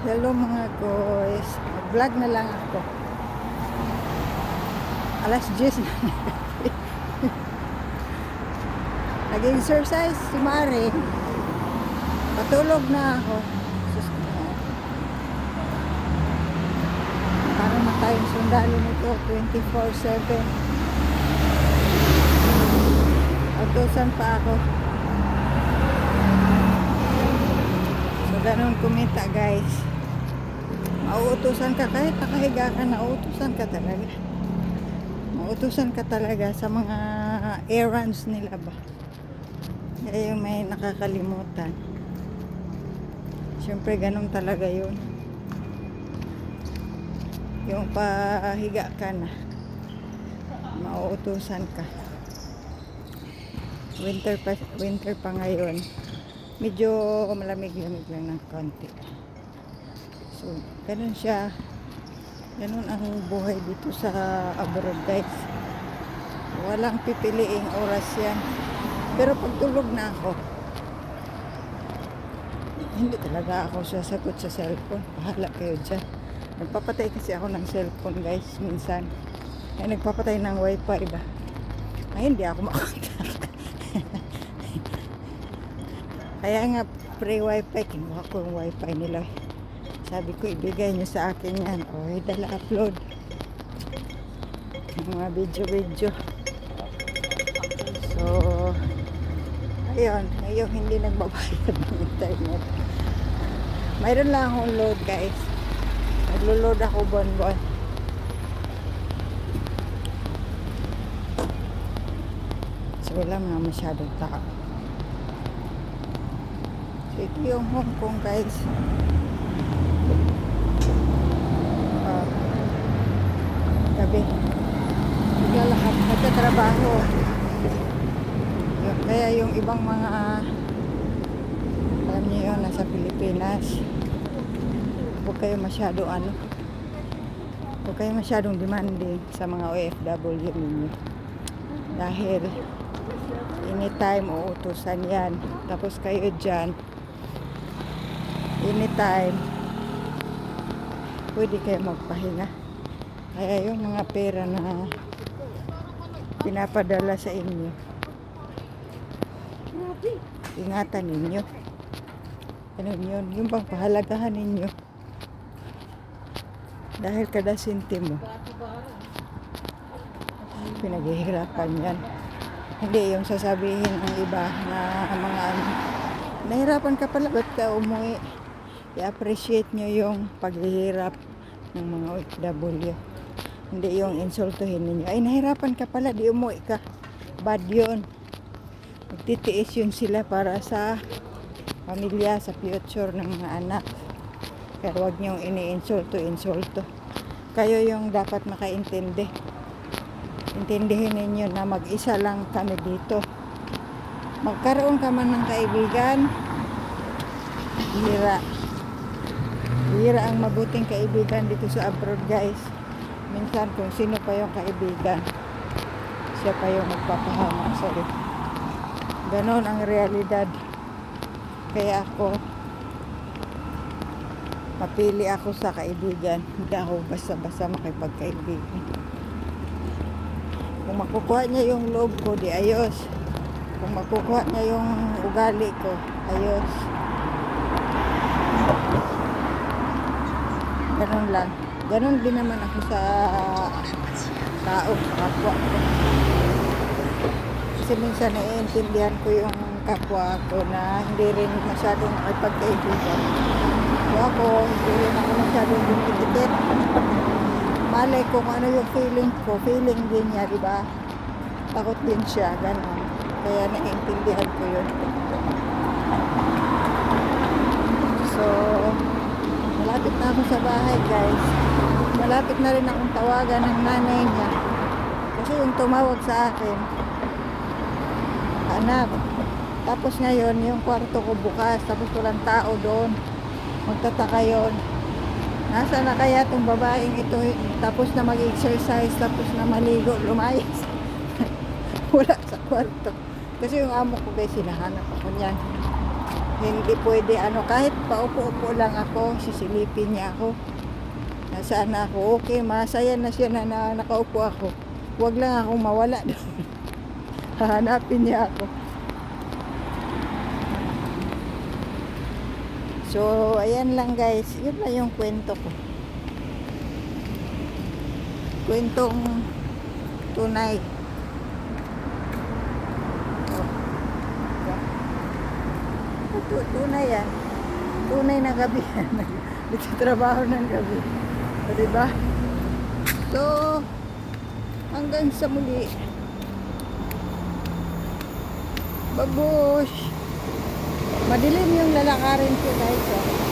Hello mga guys, vlog na lang ako. Alas 10 na. Nag-exercise si Mare. Patulog na ako. Sus ko na. Para na tayong sundalo nito 24/7. Utusan pa ako. So ganun kumita guys. Mauutusan ka kahit nakahiga ka, nauutusan ka talaga. Mauutusan ka talaga sa mga errands nila ba. Kaya yung may nakakalimutan. Siyempre ganun talaga yun. Yung pahiga ka na, mauutusan ka. Winter pa ngayon. Medyo malamig-lamig lang ng konti. So, ganun siya. Ganun ang buhay dito sa abroad guys. Walang pipiliing oras yan. Pero pag tulog na ako, hindi talaga ako sasagot sa cellphone. Bahala kayo dyan. Nagpapatay kasi ako ng cellphone guys minsan. Ay nagpapatay ng wifi ba? Ay hindi ako makontak. Kaya nga free wifi, kinuha ko yung wifi nila. Sabi ko ibigay nyo sa akin yan. O dala upload mga video. So ayun, ngayon hindi nagbabayad ng internet. Mayroon lang akong load guys. Naglo-load ako buwan-buwan. So wala mga masyadong tao. So ito yung Hong Kong guys. Gabi. Naglalakad, nagtatrabaho. Kaya yung ibang mga alam niyo yun, nasa Pilipinas, huwag kayo masyadong demanding sa mga OFW ninyo. Dahil anytime uutusan yan. Tapos kayo dyan, anytime pwede kayo magpahinga. Kaya yung mga pera na pinapadala sa inyo, ingatan ninyo. Ganun yun. Yung bang pahalagahan ninyo. Dahil kada sentimo pinaghihirapan yan. Hindi yung sasabihin ng iba na mga nahirapan ka pala, ba't ka umuwi? I-appreciate nyo yung paghihirap ng mga OFW. Hindi yung insultuhin ninyo. Ay, nahirapan ka pala, di umuwi ka. Bad yun. Magtitiis yun sila para sa pamilya, sa future ng mga anak. Kaya huwag niyong ini-insulto. Kayo yung dapat makaintindi. Intindihin ninyo na mag-isa lang kami dito. Magkaroon ka man ng kaibigan, bihira ang mabuting kaibigan dito sa abroad guys. Minsan kung sino pa yung kaibigan, siya pa yung magpapahamak sa'yo. Ganon ang realidad. Kaya ako, mapili ako sa kaibigan. Hindi ako basta-basta makipagkaibigan. Kung makukuha niya yung loob ko, di ayos. Kung makukuha niya yung ugali ko, ayos. Ganon lang. Ganon din naman ako sa tao, sa kapwa ko. Kasi minsan naiintindihan ko yung kapwa ko na hindi rin masyadong makipagkaibigan. So ako, hindi rin ako masyadong dumidikit. Malay ko kung ano yung feeling ko. Feeling din niya, di ba? Takot din siya, ganon. Kaya naiintindihan ko yun. So, malapit na ako sa bahay guys. Malapit na rin akong tawagan ng nanay niya. Kasi yung tumawag sa akin, anak, tapos ngayon yung kwarto ko bukas, tapos walang tao doon. Magtataka yun. Nasa na kaya itong babaeng ito, tapos na mag-exercise, tapos na maligo, lumayas. Wala sa kwarto. Kasi yung amo ko guys, hinahanap ako niyan. Hindi pwede ano, kahit paupo-upo lang ako, sisilipin niya ako. Nasaan na ako? Okay, masaya na siya na nakaupo ako. Huwag lang akong mawala doon. Hahanapin niya ako. So, ayan lang guys. Yun lang yung kwento ko. Kwentong tunay. Tunay yan. Tunay na gabi yan. Nagtatrabaho ng gabi. O, diba? So, hanggang sa muli. Babush! Madilim yung lalakarin ko guys. Oh.